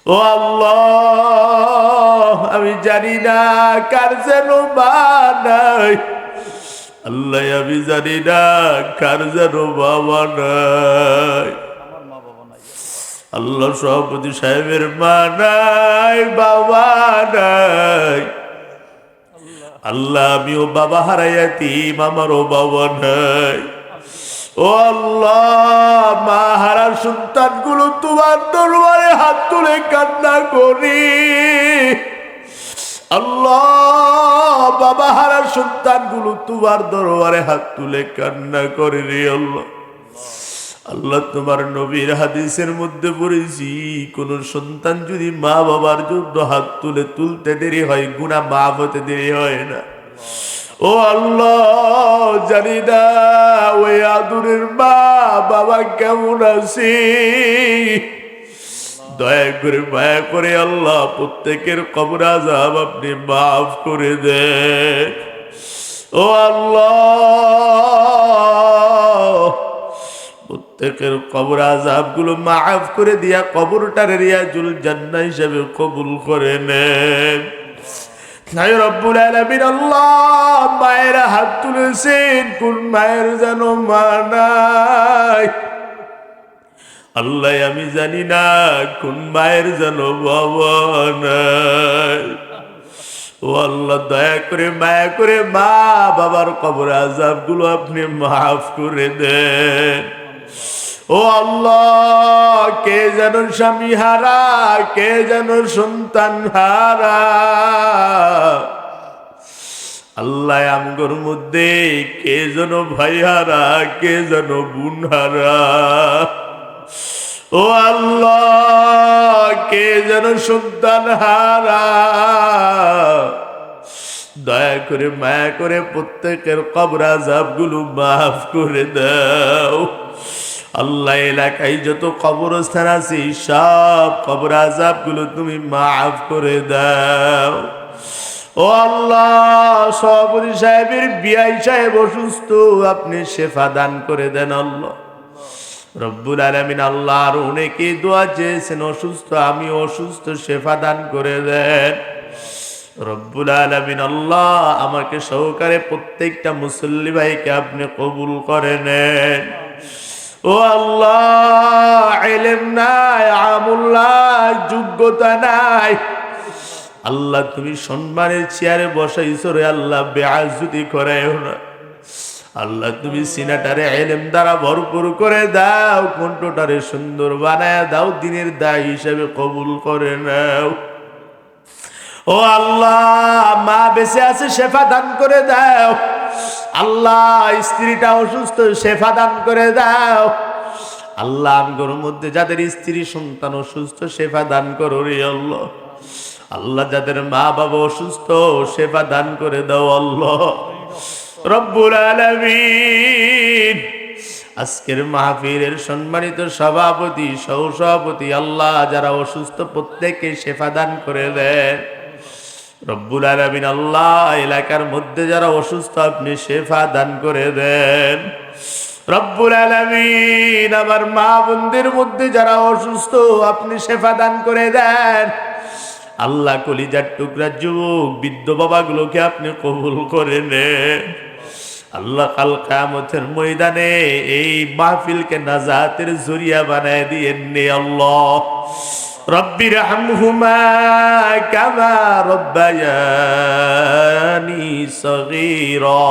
ও আল্লাহ, আমি জানি না কার যেন মা নাই। আল্লাহ, আমি জানি না কার যেন বাবা নাই। আল্লাহ, সভাপতি সাহেবের মা নাই, বাবা নাই। আল্লাহ, আমিও বাবা হারাইয়াতিম, আমারও বাবা নাই। ও আল্লাহ, মা হারা সন্তানগুলো তোমার দরবারে হাত তুলে কান্না করি। আল্লাহ, বাবা হারা সন্তানগুলো তোমার দরবারে হাত তুলে কান্না করে রে আল্লাহ। আল্লাহ, তোমার নবীর হাদিসের মধ্যে পড়েছি, কোন সন্তান যদি মা বাবার জন্য হাত তুলতে দেরি হয়, গুনাহ মাফ হতে দেরি হয় না। ও আল্লাহ, জানি না ওই আদুরের মা বাবা কেমন আছে। দয়া করে মায়া করে আল্লাহ প্রত্যেকের কবর আযাব আপনি মাফ করে দেন। ও আল্লাহ, প্রত্যেকের কবর আযাব গুলো মাফ করে দিয়া কবরটারে রিয়াজুল জান্নাহ হিসেবে কবুল করে নেন। হায় রব্বুল আলামিন, আল্লাহ, মায়ের হাত তুলেছেন, কোন মায়ের যেন মা নাই। আল্লাহ, আমি জানি না কোন মায়ের যেন বাবা নাই। ও আল্লাহ, দয়া করে মায়া করে মা বাবার কবর আযাব গুলো আপনি মাফ করে দেন। ও আল্লাহ, কে যেন স্বামী হারা, কে যেন সন্তান হারা। আল্লাহ, আমগর মধ্যে কে যেন ভাই হারা, কে যেন বোন হারা। ও আল্লাহ, কে যেন সন্তান হারা। দয়া করে মায়া করে প্রত্যেকের কবর আযাব গুলো মাফ করে দাও। আল্লাহ, এলাকায় যত কবরস্থান আছে সব কবর আযাব গুলো তুমি মাফ করে দাও। ও আল্লাহ, সভাপতি সাহেবের বিআই সাহেব অসুস্থ, আপনি শেফা দান করে দেন আল্লাহ রব্বুল আলামিন। আল্লাহ, আর অনেকে দোয়া চেয়েছেন অসুস্থ, আমি অসুস্থ, শেফা দান করে দেন রব্বুল আলামিন। আল্লাহ, আমাকে সহকারে প্রত্যেকটা মুসল্লি ভাইকে আপনি কবুল করে নেন। ও আল্লাহ, ইলম নাই, আমল নাই, যোগ্যতা নাই। আল্লাহ, তুমি সম্মানের চেয়ারে বসাইছো রে আল্লাহ, বেয়াজ্জতি করায়ও না। আল্লাহ, তুমি সিনাটারে ইলম দ্বারা ভরপুর করে দাও, কণ্ঠটারে সুন্দর বানায় দাও, দিনের দায়ী হিসেবে কবুল করে নাও। ও আল্লাহ, মা বেঁচে আছে, শেফা দান করে দাও। আল্লাহ, স্ত্রীটা অসুস্থ, শেফা দান করে দাও। আল্লাহ, আমগোর মধ্যে যাদের স্ত্রী সন্তান অসুস্থ, শেফা দান করো রে আল্লাহ। আল্লাহ, যাদের মা বাবা অসুস্থ, শেফা দান করে দাও আল্লাহ রব্বুল আলামিন। আজকের মাহফিলের সম্মানিত সভাপতি, সহসভাপতি, আল্লাহ, যারা অসুস্থ প্রত্যেককে শেফা দান করে দেন রব্বুল আলামিন। আল্লাহ, এলাকার মধ্যে যারা অসুস্থ আপনি শেফা দান করে দেন রব্বুল আলামিন। আমার মা বোনদের মধ্যে যারা অসুস্থ আপনি শেফা দান করে দেন আল্লাহ। কলিজার টুকরা যুবক বৃদ্ধ বাবাগুলোকে আপনি কবুল করে নেন আল্লাহ। কাল কিয়ামতের ময়দানে এই মাহফিলকে নাজাতের জরিয়া বানায় দিয়েন নে আল্লাহ। রব্বির হামহুমা কামা রব্বায়ানি সগীরা।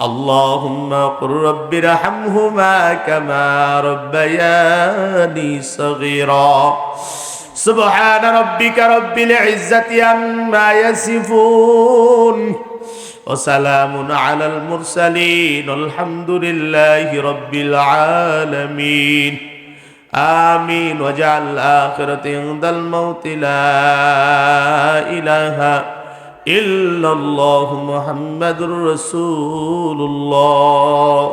আল্লাহুম্মা কুর রব্বির হামহুমা কামা রব্বায়ানি সগীরা। সুবহান রাব্বিকা রব্বিল ইজ্জাতি আম্মা ইয়াসিফুন ওয়া সালামুন আলাল মুরসালিন আলহামদুলিল্লাহি রাব্বিল আলামিন। আমিন। ওয়াজআল আখিরাতি ইনদাল মাউতি লা ইলাহা ইল্লাল্লাহু মুহাম্মাদুর রাসূলুল্লাহ।